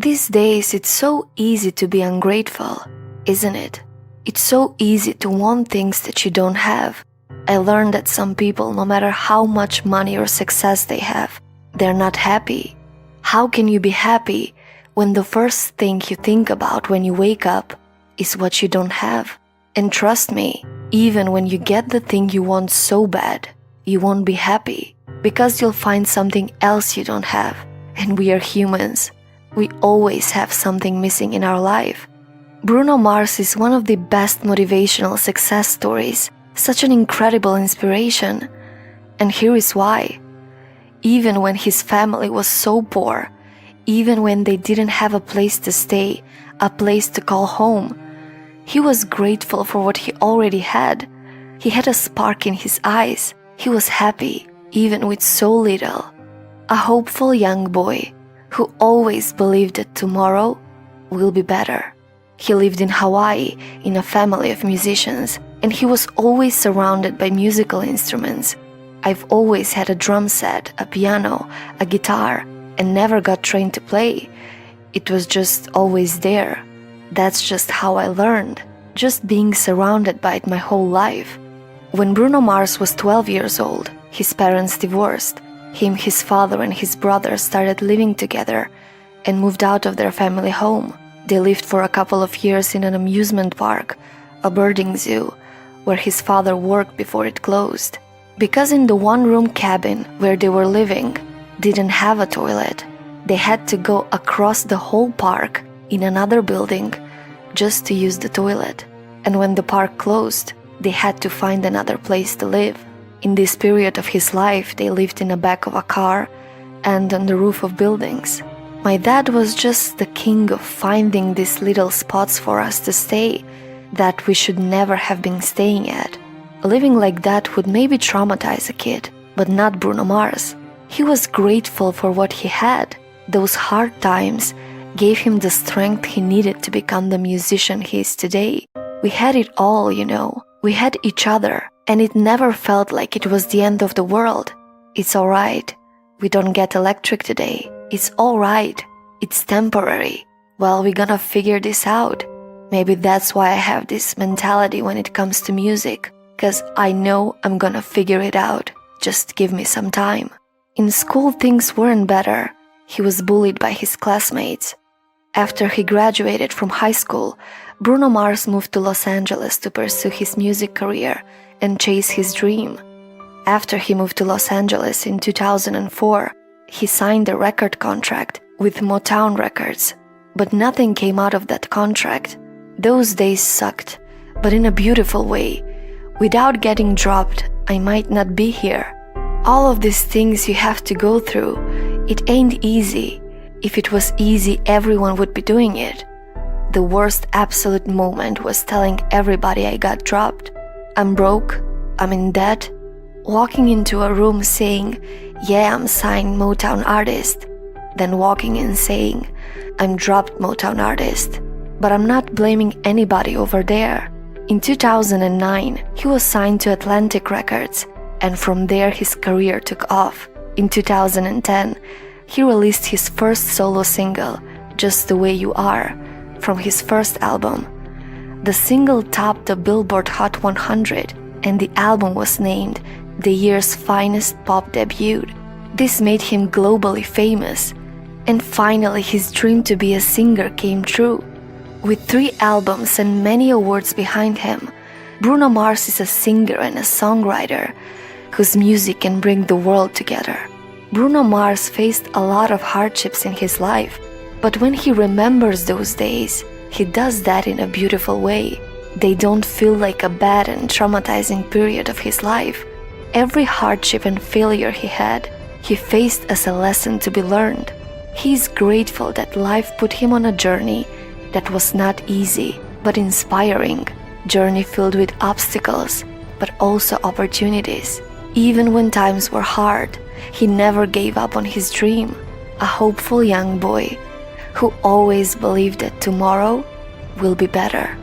These days, it's so easy to be ungrateful, isn't it? It's so easy to want things that you don't have. I learned that some people, no matter how much money or success they have, they're not happy. How can you be happy when the first thing you think about when you wake up is what you don't have? And trust me, even when you get the thing you want so bad, you won't be happy because you'll find something else you don't have. And we are humans. We always have something missing in our life. Bruno Mars is one of the best motivational success stories, such an incredible inspiration. And here is why. Even when his family was so poor, even when they didn't have a place to stay, a place to call home, he was grateful for what he already had. He had a spark in his eyes. He was happy, even with so little. A hopeful young boy who always believed that tomorrow will be better. He lived in Hawaii in a family of musicians, and he was always surrounded by musical instruments. I've always had a drum set, a piano, a guitar, and never got trained to play. It was just always there. That's just how I learned, just being surrounded by it my whole life. When Bruno Mars was 12 years old, his parents divorced. Him, his father, and his brother started living together and moved out of their family home. They lived for a couple of years in an amusement park, a birding zoo, where his father worked before it closed. Because in the one-room cabin where they were living didn't have a toilet, they had to go across the whole park in another building just to use the toilet. And when the park closed, they had to find another place to live. In this period of his life, they lived in the back of a car and on the roof of buildings. My dad was just the king of finding these little spots for us to stay that we should never have been staying at. Living like that would maybe traumatize a kid, but not Bruno Mars. He was grateful for what he had. Those hard times gave him the strength he needed to become the musician he is today. We had it all, you know. We had each other. And it never felt like it was the end of the world. It's alright. We don't get electric today. It's alright. It's temporary. Well, we're gonna figure this out. Maybe that's why I have this mentality when it comes to music. 'Cause I know I'm gonna figure it out. Just give me some time. In school, things weren't better. He was bullied by his classmates. After he graduated from high school, Bruno Mars moved to Los Angeles to pursue his music career and chase his dream. After he moved to Los Angeles in 2004, he signed a record contract with Motown Records. But nothing came out of that contract. Those days sucked, but in a beautiful way. Without getting dropped, I might not be here. All of these things you have to go through, it ain't easy. If it was easy, everyone would be doing it. The worst absolute moment was telling everybody I got dropped. I'm broke, I'm in debt, walking into a room saying, yeah, I'm signed Motown artist, then walking in saying, I'm dropped Motown artist. But I'm not blaming anybody over there. In 2009, he was signed to Atlantic Records, and from there his career took off. In 2010, he released his first solo single, Just the Way You Are, from his first album. The single topped the Billboard Hot 100, and the album was named the year's finest pop debut. This made him globally famous, and finally his dream to be a singer came true. With 3 albums and many awards behind him, Bruno Mars is a singer and a songwriter whose music can bring the world together. Bruno Mars faced a lot of hardships in his life, but when he remembers those days, he does that in a beautiful way. They don't feel like a bad and traumatizing period of his life. Every hardship and failure he had, he faced as a lesson to be learned. He is grateful that life put him on a journey that was not easy, but inspiring. Journey filled with obstacles, but also opportunities. Even when times were hard, he never gave up on his dream. A hopeful young boy who always believed that tomorrow will be better.